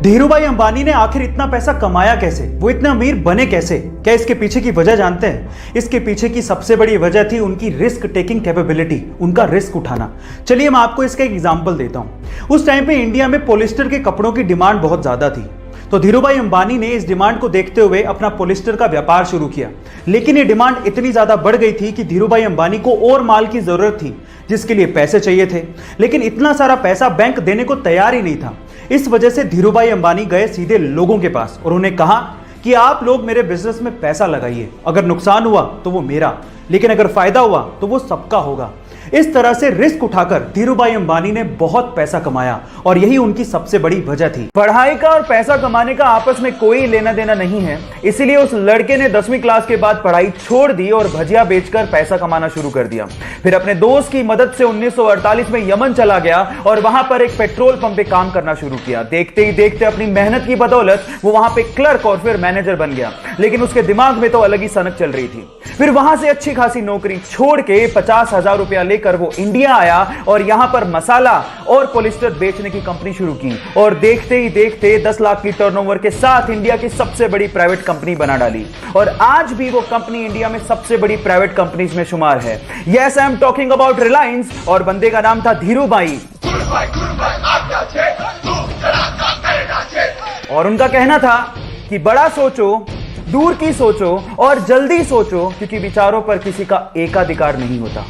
धीरूभाई अंबानी ने आखिर इतना पैसा कमाया कैसे, वो इतने अमीर बने कैसे? क्या इसके पीछे की वजह जानते हैं? इसके पीछे की सबसे बड़ी वजह थी उनकी रिस्क टेकिंग कैपेबिलिटी, उनका रिस्क उठाना। चलिए मैं आपको इसका एक एग्जांपल देता हूं। उस टाइम पे इंडिया में पॉलिस्टर के कपड़ों की डिमांड बहुत ज्यादा थी, तो धीरूभाई अंबानी ने इस डिमांड को देखते हुए अपना पॉलिस्टर का व्यापार शुरू किया। लेकिन ये डिमांड इतनी ज्यादा बढ़ गई थी कि धीरूभाई अंबानी को और माल की जरूरत थी, जिसके लिए पैसे चाहिए थे, लेकिन इतना सारा पैसा बैंक देने को तैयार ही नहीं था। इस वजह से धीरूभाई अंबानी गए सीधे लोगों के पास और उन्हें कहा कि आप लोग मेरे बिजनेस में पैसा लगाइए, अगर नुकसान हुआ तो वो मेरा, लेकिन अगर फायदा हुआ तो वो सबका होगा। इस तरह से रिस्क उठाकर धीरूभाई अंबानी ने बहुत पैसा कमाया और यही उनकी सबसे बड़ी वजह थी। पढ़ाई का और पैसा कमाने का आपस में कोई लेना देना नहीं है, इसीलिए उस लड़के ने 10वीं क्लास के बाद पढ़ाई छोड़ दी और भजिया बेचकर पैसा कमाना शुरू कर दिया। फिर अपने दोस्त की मदद से 1948 में यमन चला गया और वहां पर एक पेट्रोल पंप पे काम करना शुरू किया। देखते ही देखते अपनी मेहनत की बदौलत वो वहां पे क्लर्क और फिर मैनेजर बन गया, लेकिन उसके दिमाग में तो अलग ही सनक चल रही थी। फिर वहां से अच्छी खासी नौकरी छोड़ के 50,000 रुपया लेकर वो इंडिया आया और यहां पर मसाला और पॉलिस्टर बेचने की कंपनी शुरू की और देखते ही देखते 10 लाख की टर्नओवर के साथ इंडिया की सबसे बड़ी प्राइवेट कंपनी बना डाली और आज भी वो कंपनी इंडिया में सबसे बड़ी प्राइवेट कंपनीज में शुमार है। Yes, I am talking about Reliance और बंदे का नाम था धीरूभाई। और उनका कहना था कि बड़ा सोचो, दूर की सोचो और जल्दी सोचो, क्योंकि विचारों पर किसी का एकाधिकार नहीं होता।